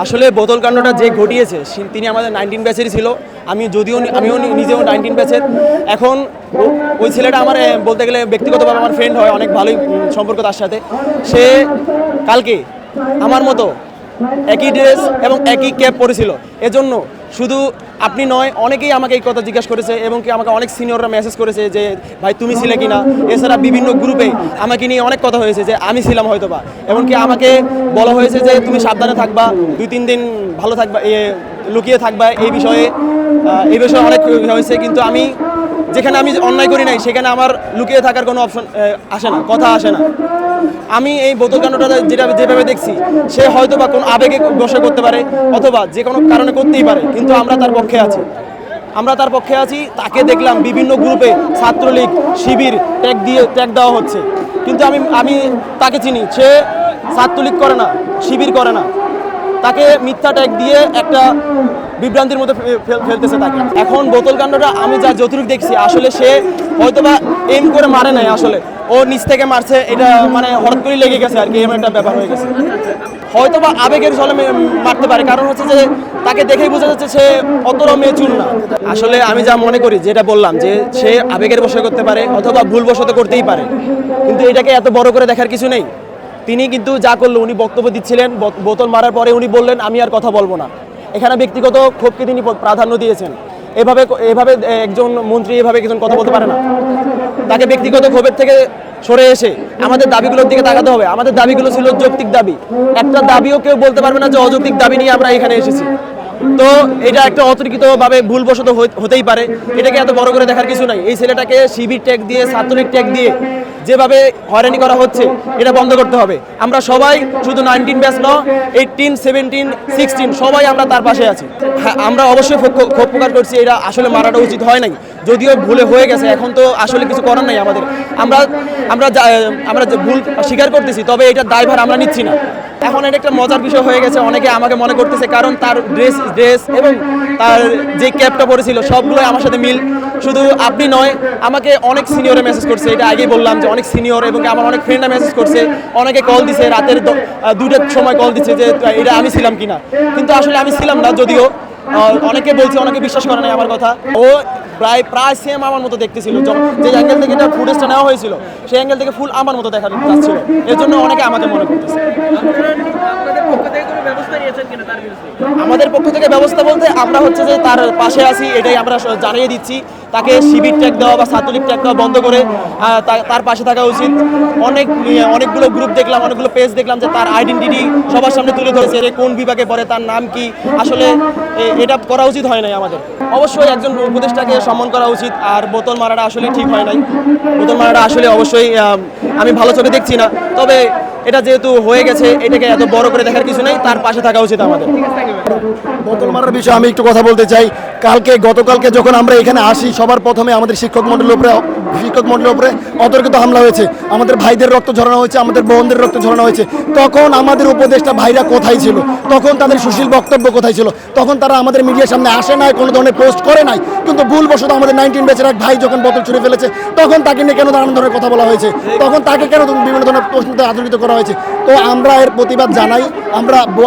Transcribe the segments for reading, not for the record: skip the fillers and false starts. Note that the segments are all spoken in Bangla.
আসলে বোতল কাণ্ডটা যে ঘটিয়েছে তিনি আমাদের 19 ব্যাচেরই ছিল। আমিও নিজেও 19 ব্যাচের। এখন ওই ছেলেটা আমার বলতে গেলে ব্যক্তিগতভাবে আমার ফ্রেন্ড হয়, অনেক ভালোই সম্পর্ক তার সাথে। সে কালকে আমার মতো একই ড্রেস এবং একই ক্যাপ পরেছিল। এজন্য শুধু আপনি নয়, অনেকেই আমাকে এই কথা জিজ্ঞাসা করেছে এবং কি আমাকে অনেক সিনিয়ররা মেসেজ করেছে যে ভাই তুমি ছিলে কি না। এছাড়া বিভিন্ন গ্রুপে আমাকে নিয়ে অনেক কথা হয়েছে যে আমি ছিলাম হয়তো বা, এমনকি আমাকে বলা হয়েছে যে তুমি সাবধানে থাকবা, 2-3 দিন ভালো থাকবা, লুকিয়ে থাকবা এই বিষয়ে অনেক হয়েছে। কিন্তু আমি যেখানে আমি অন্যায় করি নাই সেখানে আমার লুকিয়ে থাকার কোনো অপশন আসে না, কথা আসে না। আমি এই বোতল কাণ্ডটা যেভাবে দেখছি, সে হয়তো বা কোনো আবেগে বসে করতে পারে অথবা যে কোনো কারণে করতেই পারে, কিন্তু আমরা তার পক্ষে আছি। তাকে দেখলাম বিভিন্ন গ্রুপে ছাত্রলীগ, শিবির ট্যাগ দেওয়া হচ্ছে, কিন্তু আমি তাকে চিনি, সে ছাত্রলীগ করে না, শিবির করে না। তাকে মিথ্যা ট্যাগ দিয়ে একটা বিভ্রান্তির মধ্যে ফেলতেছে তাকে। এখন বোতল কাণ্ডটা আমি যতটুকু দেখছি, আসলে সে হয়তোবা এম করে মারে নাই, আসলে ও নিচ থেকে মারছে, এটা মানে হঠাৎ করে লেগে গেছে আর কি, এমন একটা ব্যাপার হয়ে গেছে। হয়তোবা আবেগের ছলে মারতে পারে, কারণ হচ্ছে যে তাকে দেখেই বোঝা যাচ্ছে সে অতটা মেচুর না। আসলে আমি যা মনে করি, যেটা বললাম যে সে আবেগের বশে করতে পারে অথবা ভুলবশত করতেই পারে, কিন্তু এটাকে এত বড় করে দেখার কিছু নেই। তিনি কিন্তু যা করলো, উনি বক্তব্য দিচ্ছিলেন, বোতল মারার পরে উনি বললেন আমি আর কথা বলবো না। এখানে ব্যক্তিগত ক্ষোভকে তিনি প্রাধান্য দিয়েছেন। এভাবে একজন মন্ত্রী এভাবে একজন কথা বলতে পারে না। তাকে ব্যক্তিগত ক্ষোভের থেকে সরে এসে আমাদের দাবিগুলোর দিকে তাকাতে হবে। আমাদের দাবিগুলো ছিল যৌক্তিক দাবি, একটা দাবিও কেউ বলতে পারবে না যে অযৌক্তিক দাবি নিয়ে আমরা এখানে এসেছি। তো এটা একটা অতর্কিতভাবে ভুলবশত হতেই পারে, এটাকে এত বড় করে দেখার কিছু নাই। এই ছেলেটাকে শিবির ট্যাগ দিয়ে, ছাত্রলীগ ট্যাগ দিয়ে যেভাবে হয়রানি করা হচ্ছে, এটা বন্ধ করতে হবে। আমরা সবাই, শুধু 19 ব্যাচ নয়, 18, 17, 16 সবাই আমরা তার পাশে আছি। হ্যাঁ, আমরা অবশ্যই ক্ষোভ প্রকাশ করছি, এটা আসলে মারাটা উচিত হয় নাই, যদিও ভুলে হয়ে গেছে। এখন তো আসলে কিছু করার নাই আমাদের। আমরা ভুল স্বীকার করতেছি, তবে এটার দায়ভার আমরা নিচ্ছি না। এখন এটা একটা মজার বিষয় হয়ে গেছে, অনেকে আমাকে মনে করতেছে, কারণ তার ড্রেস এবং তার যে ক্যাপটা পরেছিল সবগুলোই আমার সাথে মিল। শুধু আপনি নয়, আমাকে অনেক সিনিয়রে মেসেজ করছে, এটা আগেই বললাম যে অনেক সিনিয়র, এবং আমার অনেক ফ্রেন্ডরা মেসেজ করছে, অনেকে কল দিছে, রাতের 2টার সময় কল দিচ্ছে যে এটা আমি ছিলাম কিনা। কিন্তু আসলে আমি ছিলাম না, যদিও অনেকে বলছে, অনেকে বিশ্বাস করে নাই আমার কথা। ও প্রায় সেম আমার মতো দেখতেছিল, যে অ্যাঙ্গেল থেকে এটা ফুটেজটা নেওয়া হয়েছিল সেই অ্যাঙ্গেল থেকে ফুল আমার মতো দেখা যাচ্ছিল। এর জন্য অনেকে আমাকে মনে করতেছে। আমাদের পক্ষ থেকে ব্যবস্থা বলতে আমরা হচ্ছে যে তার পাশে আছি, এটাই আমরা জানিয়ে দিচ্ছি। তাকে শিবির ট্যাগ দেওয়া বা ছাত্রলীগ ট্যাগ দেওয়া বন্ধ করে তার পাশে থাকা উচিত। অনেকগুলো গ্রুপ দেখলাম, অনেকগুলো পেজ দেখলাম যে তার আইডেন্টিটি সবার সামনে তুলে ধরেছে, যে কোন বিভাগে পড়ে, তার নাম কি। আসলে এটা করা উচিত হয় নাই আমাদের। অবশ্যই একজন উপদেষ্টাকে সম্মান করা উচিত, আর বোতল মারাটা আসলে ঠিক হয় নাই। বোতল মারাটা আসলে অবশ্যই আমি ভালো চোখে দেখছি না, তবে এটা যেহেতু হয়ে গেছে, এটাকে এত বড় করে দেখার কিছু নেই, তার পাশে থাকা উচিত আমাদের। বোতল মারার বিষয়ে আমি একটু কথা বলতে চাই। গতকালকে যখন আমরা এখানে আসি, সবার প্রথমে আমাদের শিক্ষক মণ্ডলের উপরে অতর্কিত হামলা হয়েছে। আমাদের ভাইদের রক্ত ঝরানো হয়েছে, আমাদের বোনদের রক্ত ঝরানো হয়েছে। তখন আমাদের উপদেষ্টা ভাইরা কোথায় ছিল? তখন তাদের সুশীল বক্তব্য কোথায় ছিল? তখন তারা আমাদের মিডিয়ার সামনে আসে নাই, কোনো ধরনের পোস্ট করে নাই। কিন্তু ভুলবশত আমাদের 19 ব্যাচের এক ভাই যখন বোতল ছুঁড়ে ফেলেছে, তখন তাকে নিয়ে কেন নানান ধরনের কথা বলা হয়েছে, তখন তাকে কেন বিভিন্ন ধরনের প্রশ্নতে আতর্কিত করা হয়েছে। তো আমরা এর প্রতিবাদ জানাই।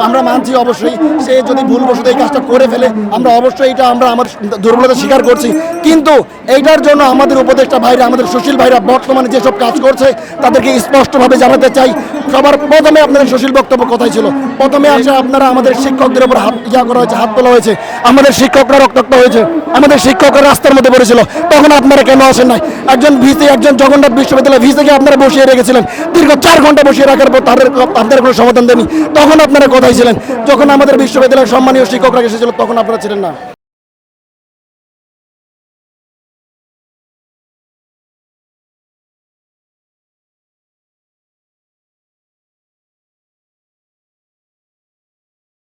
আমরা মানছি অবশ্যই, সে যদি ভুলবশত এই কাজটা করে ফেলে, আমরা অবশ্যই এটা আমার দুর্বলতা স্বীকার করছি। কিন্তু এইটার জন্য আমাদের উপদেষ্টা ভাইরা, আমাদের সুশীল ভাইরা বর্তমানে যেসব কাজ করছে, তাদেরকে স্পষ্টভাবে জানাতে চাই। সবার প্রথমে আপনাদের সুশীল বক্তব্য কোথায় ছিল? প্রথমে আসে আপনারা আমাদের শিক্ষকদের উপর হাত তোলা হয়েছে, আমাদের শিক্ষকরা রক্তাক্ত হয়েছে, আমাদের শিক্ষকরা রাস্তার মধ্যে পড়েছিল। তখন আপনারা কেন আসেন নাই? একজন জগন্নাথ বিশ্ববিদ্যালয় ভিসিকে আপনারা বসিয়ে রেখেছিলেন, দীর্ঘ 4 ঘন্টা বসিয়ে রাখার পর আপনাদের কোনো সমাধান দেননি। তখন আপনারা কোথায় ছিলেন? যখন আমাদের বিশ্ববিদ্যালয়ের সম্মানীয় শিক্ষকরা এসেছিল, তখন আপনারা ছিলেন না।